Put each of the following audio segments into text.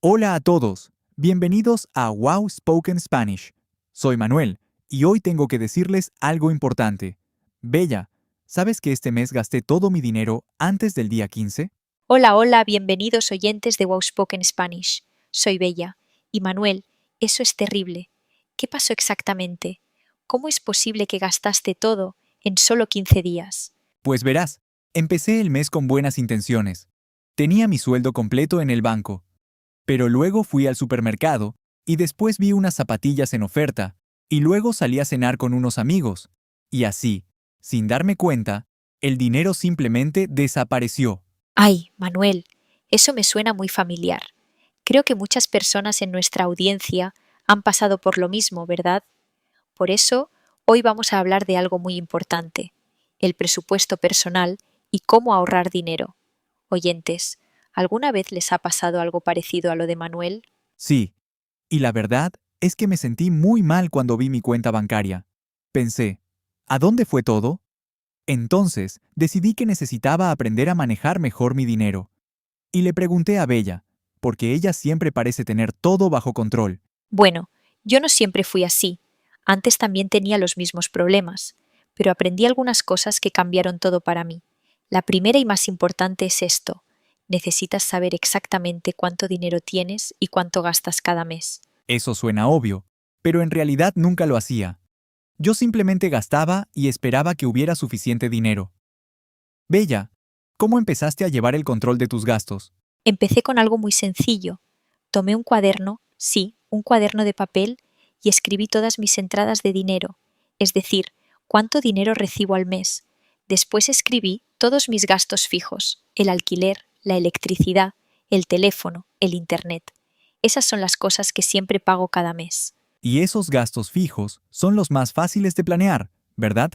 Hola a todos, bienvenidos a Wow Spoken Spanish. Soy Manuel y hoy tengo que decirles algo importante. Bella, ¿sabes que este mes gasté todo mi dinero antes del día 15? Hola, hola, bienvenidos oyentes de Wow Spoken Spanish. Soy Bella. Y Manuel, eso es terrible. ¿Qué pasó exactamente? ¿Cómo es posible que gastaste todo en solo 15 días? Pues verás, empecé el mes con buenas intenciones. Tenía mi sueldo completo en el banco, pero luego fui al supermercado y después vi unas zapatillas en oferta y luego salí a cenar con unos amigos. Y así, sin darme cuenta, el dinero simplemente desapareció. Ay, Manuel, eso me suena muy familiar. Creo que muchas personas en nuestra audiencia han pasado por lo mismo, ¿verdad? Por eso, hoy vamos a hablar de algo muy importante, el presupuesto personal y cómo ahorrar dinero. Oyentes, ¿alguna vez les ha pasado algo parecido a lo de Manuel? Sí, y la verdad es que me sentí muy mal cuando vi mi cuenta bancaria. Pensé, ¿a dónde fue todo? Entonces, decidí que necesitaba aprender a manejar mejor mi dinero. Y le pregunté a Bella, porque ella siempre parece tener todo bajo control. Bueno, yo no siempre fui así. Antes también tenía los mismos problemas, pero aprendí algunas cosas que cambiaron todo para mí. La primera y más importante es esto. Necesitas saber exactamente cuánto dinero tienes y cuánto gastas cada mes. Eso suena obvio, pero en realidad nunca lo hacía. Yo simplemente gastaba y esperaba que hubiera suficiente dinero. Bella, ¿cómo empezaste a llevar el control de tus gastos? Empecé con algo muy sencillo. Tomé un cuaderno, sí, un cuaderno de papel, y escribí todas mis entradas de dinero, es decir, cuánto dinero recibo al mes. Después escribí todos mis gastos fijos, el alquiler, la electricidad, el teléfono, el internet. Esas son las cosas que siempre pago cada mes. Y esos gastos fijos son los más fáciles de planear, ¿verdad?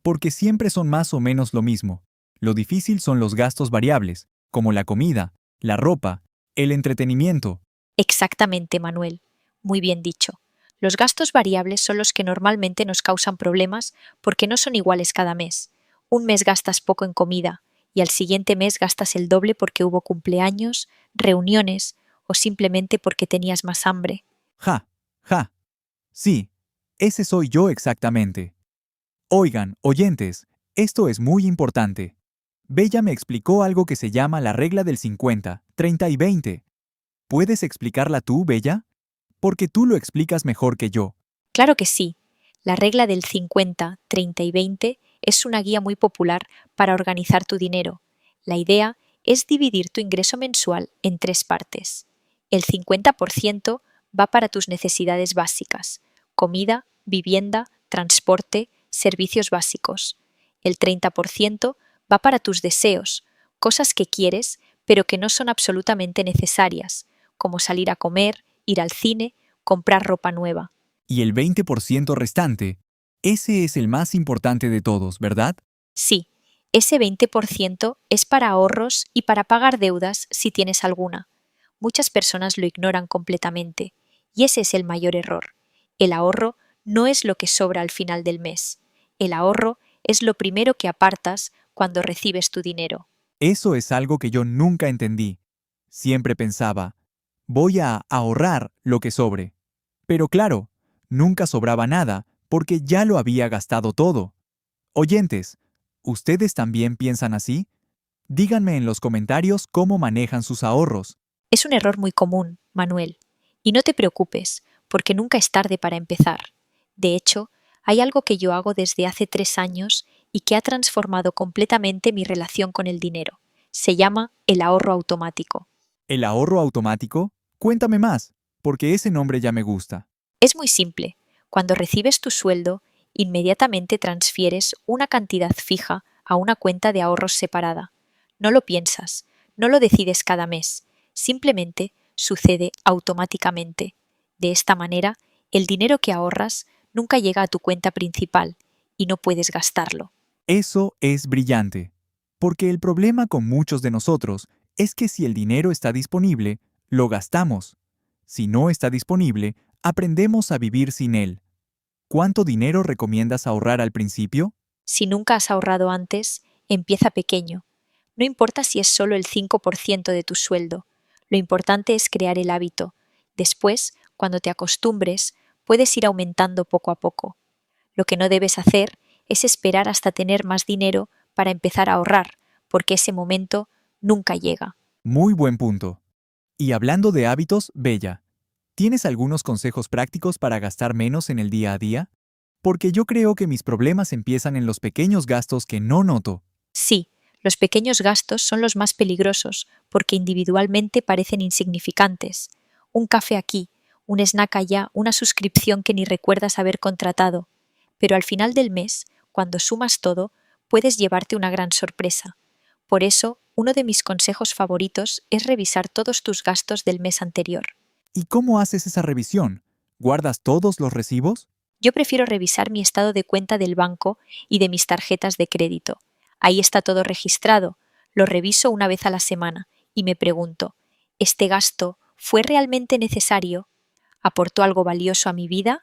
Porque siempre son más o menos lo mismo. Lo difícil son los gastos variables, como la comida, la ropa, el entretenimiento. Exactamente, Manuel. Muy bien dicho. Los gastos variables son los que normalmente nos causan problemas porque no son iguales cada mes. Un mes gastas poco en comida y al siguiente mes gastas el doble porque hubo cumpleaños, reuniones o simplemente porque tenías más hambre. Ja, ja. Sí, ese soy yo exactamente. Oigan, oyentes, esto es muy importante. Bella me explicó algo que se llama la regla del 50, 30 y 20. ¿Puedes explicarla tú, Bella? Porque tú lo explicas mejor que yo. Claro que sí. La regla del 50, 30 y 20 es una guía muy popular para organizar tu dinero. La idea es dividir tu ingreso mensual en tres partes. El 50% va para tus necesidades básicas: comida, vivienda, transporte, servicios básicos. El 30% va para tus deseos, cosas que quieres pero que no son absolutamente necesarias, como salir a comer, ir al cine, comprar ropa nueva. Y el 20% restante, ese es el más importante de todos, ¿verdad? Sí, ese 20% es para ahorros y para pagar deudas si tienes alguna. Muchas personas lo ignoran completamente, y ese es el mayor error. El ahorro no es lo que sobra al final del mes. El ahorro es lo primero que apartas cuando recibes tu dinero. Eso es algo que yo nunca entendí. Siempre pensaba, voy a ahorrar lo que sobre. Pero claro, nunca sobraba nada porque ya lo había gastado todo. Oyentes, ¿ustedes también piensan así? Díganme en los comentarios cómo manejan sus ahorros. Es un error muy común, Manuel. Y no te preocupes, porque nunca es tarde para empezar. De hecho, hay algo que yo hago desde hace 3 años y que ha transformado completamente mi relación con el dinero. Se llama el ahorro automático. ¿El ahorro automático? Cuéntame más, porque ese nombre ya me gusta. Es muy simple. Cuando recibes tu sueldo, inmediatamente transfieres una cantidad fija a una cuenta de ahorros separada. No lo piensas, no lo decides cada mes, simplemente sucede automáticamente. De esta manera, el dinero que ahorras nunca llega a tu cuenta principal y no puedes gastarlo. Eso es brillante. Porque el problema con muchos de nosotros es que si el dinero está disponible, lo gastamos. Si no está disponible, aprendemos a vivir sin él. ¿Cuánto dinero recomiendas ahorrar al principio? Si nunca has ahorrado antes, empieza pequeño. No importa si es solo el 5% de tu sueldo. Lo importante es crear el hábito. Después, cuando te acostumbres, puedes ir aumentando poco a poco. Lo que no debes hacer es esperar hasta tener más dinero para empezar a ahorrar, porque ese momento nunca llega. Muy buen punto. Y hablando de hábitos, Bella, ¿tienes algunos consejos prácticos para gastar menos en el día a día? Porque yo creo que mis problemas empiezan en los pequeños gastos que no noto. Sí, los pequeños gastos son los más peligrosos porque individualmente parecen insignificantes. Un café aquí, un snack allá, una suscripción que ni recuerdas haber contratado. Pero al final del mes, cuando sumas todo, puedes llevarte una gran sorpresa. Por eso, uno de mis consejos favoritos es revisar todos tus gastos del mes anterior. ¿Y cómo haces esa revisión? ¿Guardas todos los recibos? Yo prefiero revisar mi estado de cuenta del banco y de mis tarjetas de crédito. Ahí está todo registrado. Lo reviso una vez a la semana y me pregunto, ¿este gasto fue realmente necesario? ¿Aportó algo valioso a mi vida?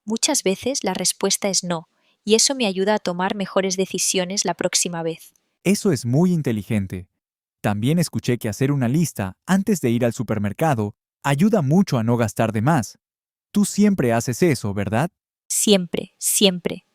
Muchas veces la respuesta es no, y eso me ayuda a tomar mejores decisiones la próxima vez. Eso es muy inteligente. También escuché que hacer una lista antes de ir al supermercado ayuda mucho a no gastar de más. Tú siempre haces eso, ¿verdad? Siempre, siempre.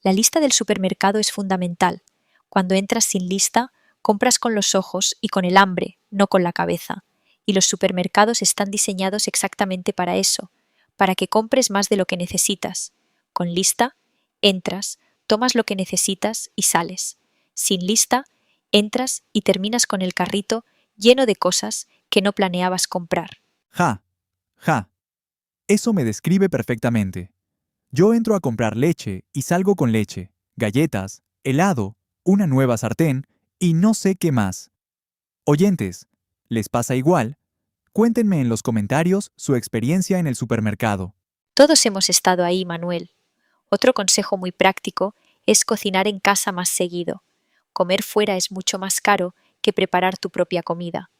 La lista del supermercado es fundamental. Cuando entras sin lista, compras con los ojos y con el hambre, no con la cabeza. Y los supermercados están diseñados exactamente para eso, para que compres más de lo que necesitas. Con lista, entras, tomas lo que necesitas y sales. Sin lista, entras y terminas con el carrito lleno de cosas que no planeabas comprar. Ja, ja. Eso me describe perfectamente. Yo entro a comprar leche y salgo con leche, galletas, helado, una nueva sartén y no sé qué más. Oyentes, ¿les pasa igual? Cuéntenme en los comentarios su experiencia en el supermercado. Todos hemos estado ahí, Manuel. Otro consejo muy práctico es cocinar en casa más seguido. Comer fuera es mucho más caro que preparar tu propia comida.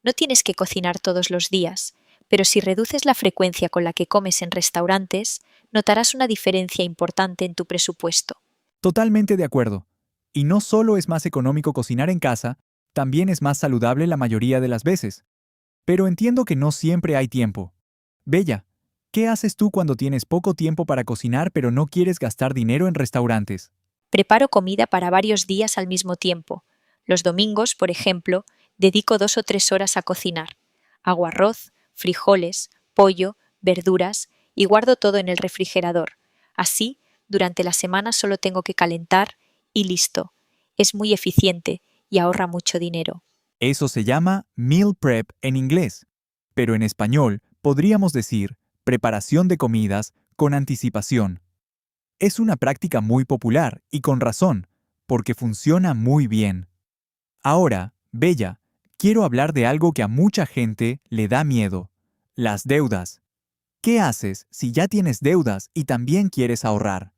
No tienes que cocinar todos los días, pero si reduces la frecuencia con la que comes en restaurantes, notarás una diferencia importante en tu presupuesto. Totalmente de acuerdo. Y no solo es más económico cocinar en casa, también es más saludable la mayoría de las veces. Pero entiendo que no siempre hay tiempo. Bella, ¿qué haces tú cuando tienes poco tiempo para cocinar pero no quieres gastar dinero en restaurantes? Preparo comida para varios días al mismo tiempo. Los domingos, por ejemplo, dedico 2 o 3 horas a cocinar. Hago arroz, frijoles, pollo, verduras y guardo todo en el refrigerador. Así, durante la semana solo tengo que calentar y listo. Es muy eficiente y ahorra mucho dinero. Eso se llama meal prep en inglés, pero en español podríamos decir preparación de comidas con anticipación. Es una práctica muy popular y con razón, porque funciona muy bien. Ahora, Bella, quiero hablar de algo que a mucha gente le da miedo: las deudas. ¿Qué haces si ya tienes deudas y también quieres ahorrar?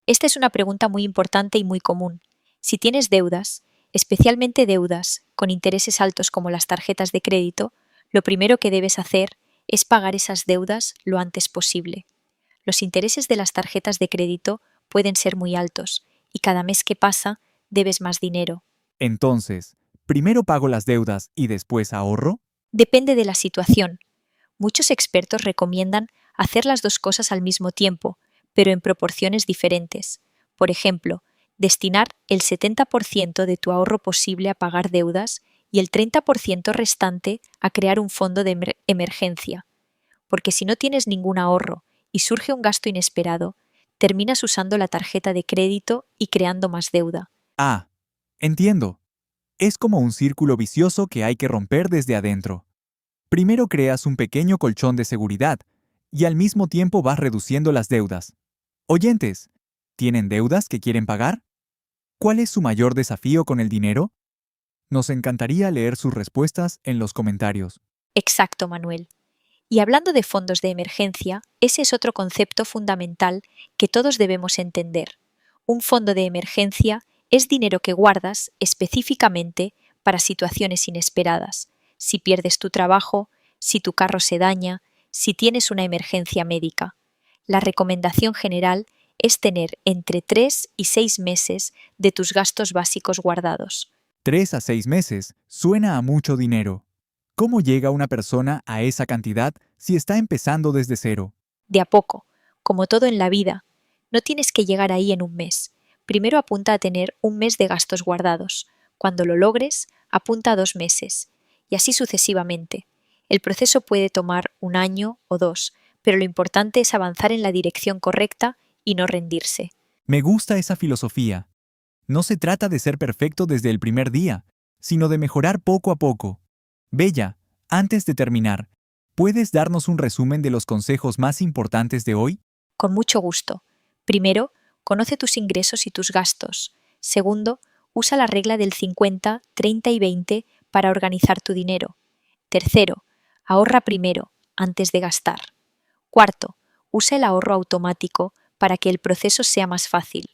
Esta es una pregunta muy importante y muy común. Si tienes deudas, especialmente deudas con intereses altos como las tarjetas de crédito, lo primero que debes hacer es pagar esas deudas lo antes posible. Los intereses de las tarjetas de crédito pueden ser muy altos y cada mes que pasa debes más dinero. Entonces, ¿primero pago las deudas y después ahorro? Depende de la situación. Muchos expertos recomiendan hacer las dos cosas al mismo tiempo, pero en proporciones diferentes. Por ejemplo, destinar el 70% de tu ahorro posible a pagar deudas y el 30% restante a crear un fondo de emergencia. Porque si no tienes ningún ahorro y surge un gasto inesperado, terminas usando la tarjeta de crédito y creando más deuda. Ah, entiendo. Es como un círculo vicioso que hay que romper desde adentro. Primero creas un pequeño colchón de seguridad y al mismo tiempo vas reduciendo las deudas. Oyentes, ¿tienen deudas que quieren pagar? ¿Cuál es su mayor desafío con el dinero? Nos encantaría leer sus respuestas en los comentarios. Exacto, Manuel. Y hablando de fondos de emergencia, ese es otro concepto fundamental que todos debemos entender. Un fondo de emergencia es dinero que guardas específicamente para situaciones inesperadas. Si pierdes tu trabajo, si tu carro se daña, si tienes una emergencia médica. La recomendación general es tener entre 3 y 6 meses de tus gastos básicos guardados. 3 a 6 meses suena a mucho dinero. ¿Cómo llega una persona a esa cantidad si está empezando desde cero? De a poco, como todo en la vida. No tienes que llegar ahí en un mes. Primero apunta a tener un mes de gastos guardados. Cuando lo logres, apunta a 2 meses. Y así sucesivamente. El proceso puede tomar 1 año o 2, pero lo importante es avanzar en la dirección correcta y no rendirse. Me gusta esa filosofía. No se trata de ser perfecto desde el primer día, sino de mejorar poco a poco. Bella, antes de terminar, ¿puedes darnos un resumen de los consejos más importantes de hoy? Con mucho gusto. Primero, conoce tus ingresos y tus gastos. Segundo, usa la regla del 50, 30 y 20 para organizar tu dinero. Tercero, ahorra primero, antes de gastar. Cuarto, usa el ahorro automático para que el proceso sea más fácil.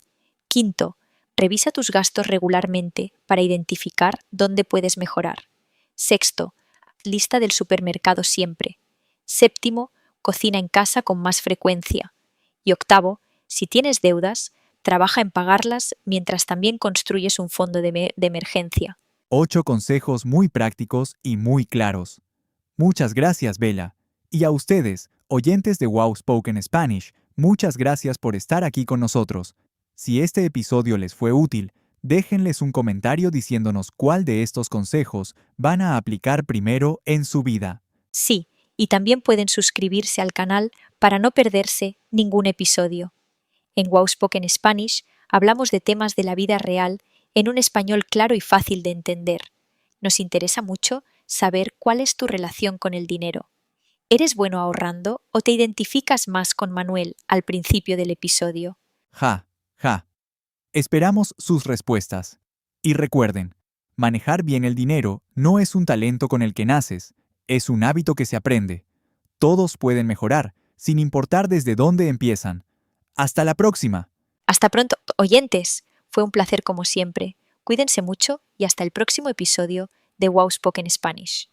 Quinto, revisa tus gastos regularmente para identificar dónde puedes mejorar. Sexto, lista del supermercado siempre. Séptimo, cocina en casa con más frecuencia. Y octavo, si tienes deudas, trabaja en pagarlas mientras también construyes un fondo de emergencia. 8 consejos muy prácticos y muy claros. Muchas gracias, Bella. Y a ustedes, oyentes de Wow Spoken Spanish, muchas gracias por estar aquí con nosotros. Si este episodio les fue útil, déjenles un comentario diciéndonos cuál de estos consejos van a aplicar primero en su vida. Sí, y también pueden suscribirse al canal para no perderse ningún episodio. En Wow Spoken Spanish hablamos de temas de la vida real en un español claro y fácil de entender. Nos interesa mucho saber cuál es tu relación con el dinero. ¿Eres bueno ahorrando o te identificas más con Manuel al principio del episodio? Ja, ja. Esperamos sus respuestas. Y recuerden, manejar bien el dinero no es un talento con el que naces, es un hábito que se aprende. Todos pueden mejorar, sin importar desde dónde empiezan. Hasta la próxima. Hasta pronto, oyentes. Fue un placer como siempre. Cuídense mucho y hasta el próximo episodio de Wow Spoken Spanish.